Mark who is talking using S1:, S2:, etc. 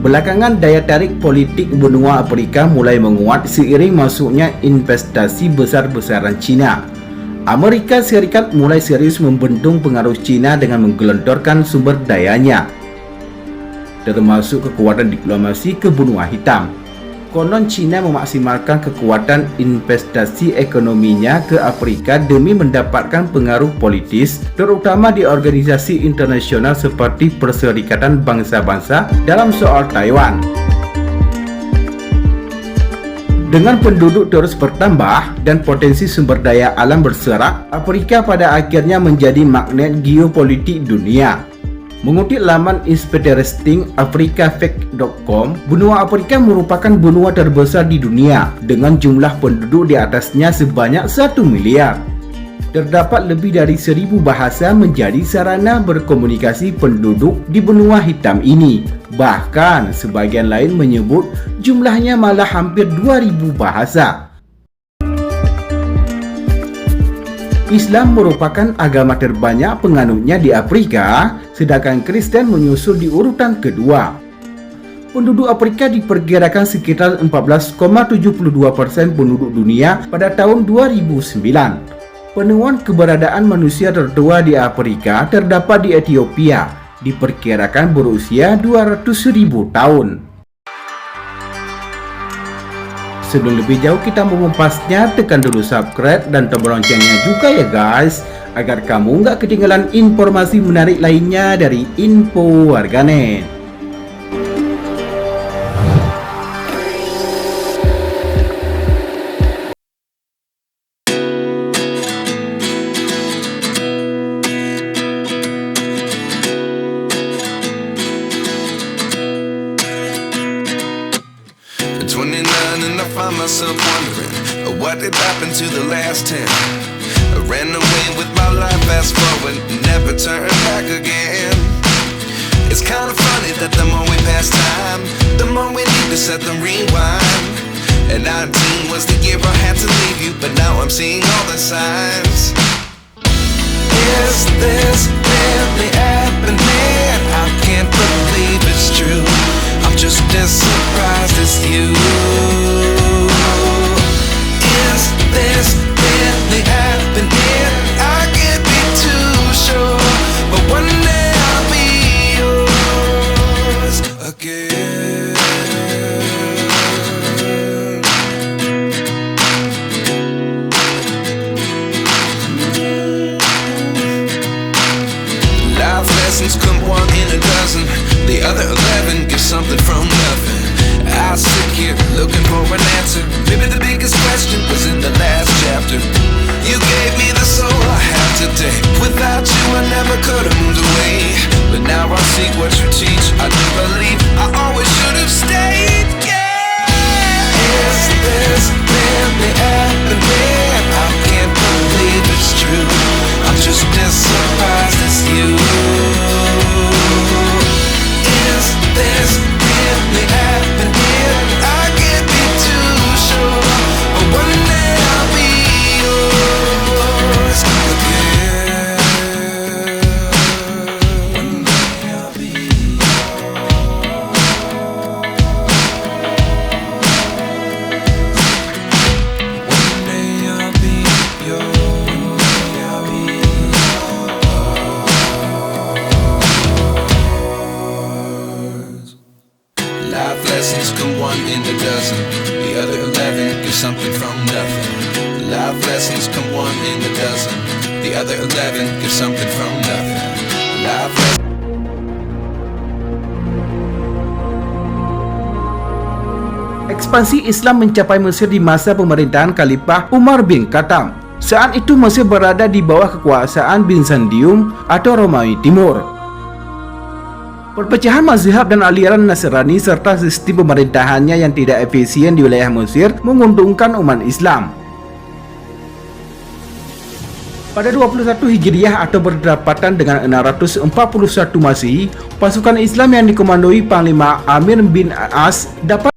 S1: Belakangan daya tarik politik benua Afrika mulai menguat seiring masuknya investasi besar-besaran Cina. Amerika Serikat mulai serius membendung pengaruh Cina dengan menggelontorkan sumber dayanya, termasuk kekuatan diplomasi ke benua hitam. Konon Cina memaksimalkan kekuatan investasi ekonominya ke Afrika demi mendapatkan pengaruh politis, terutama di organisasi internasional seperti Perserikatan Bangsa-Bangsa dalam soal Taiwan. Dengan penduduk terus bertambah dan potensi sumber daya alam berserak, Afrika pada akhirnya menjadi magnet geopolitik dunia. Mengutip laman Interesting africafact.com, benua Afrika merupakan benua terbesar di dunia dengan jumlah penduduk di atasnya sebanyak 1 miliar. Terdapat lebih dari 1.000 bahasa menjadi sarana berkomunikasi penduduk di benua hitam ini. Bahkan sebagian lain menyebut jumlahnya malah hampir 2.000 bahasa. Islam merupakan agama terbanyak penganutnya di Afrika, sedangkan Kristen menyusul di urutan kedua. Penduduk Afrika diperkirakan sekitar 14,72% penduduk dunia pada tahun 2009. Penemuan keberadaan manusia tertua di Afrika terdapat di Ethiopia, diperkirakan berusia 200.000 tahun. Sebelum lebih jauh kita mengumpasnya, tekan dulu subscribe dan tombol loncengnya juga ya guys, agar kamu nggak ketinggalan informasi menarik lainnya dari Info Warganet.
S2: And I find myself wondering what did happen to the last 10. I ran away with my life, fast forward, never turn back again. It's kind of funny that the more we pass time, the more we need to set them rewind. And 19 was the year I had to leave you, but now I'm seeing all the signs. Is this really happening? I can't believe it's true. I'm just as surprised as you. Is this really happening? I can't be too sure, but one day I'll be yours again. Life lessons come one in a dozen, the other 11 give something from nothing. I sit here looking for an answer. Maybe the biggest question was in the last chapter. You gave me the soul I have today. Without you I never could have moved away. But now I see what you teach. I do believe I always should have stayed. Yeah. Is this really happening? I can't believe it's true. I'm just as surprised as you. Is this really happening? I can't be too sure, but one day I'll be yours again. One day I'll be yours. One day I'll be yours. I'll be yours. Life lessons come one in a dozen, the other 11 give something from nothing. Life lessons come one in a dozen, the other 11 give something from nothing. Life
S1: Ekspansi Islam mencapai Mesir di masa pemerintahan Khalifah Umar bin Khattab. Saat itu Mesir berada di bawah kekuasaan Bizantium atau Romawi Timur. Perpecahan mazhab dan aliran Nasrani serta sistem pemerintahannya yang tidak efisien di wilayah Mesir menguntungkan umat Islam. Pada 21 Hijriah atau berdapatan dengan 641 Masehi, pasukan Islam yang dikomandoi Panglima Amir bin As dapat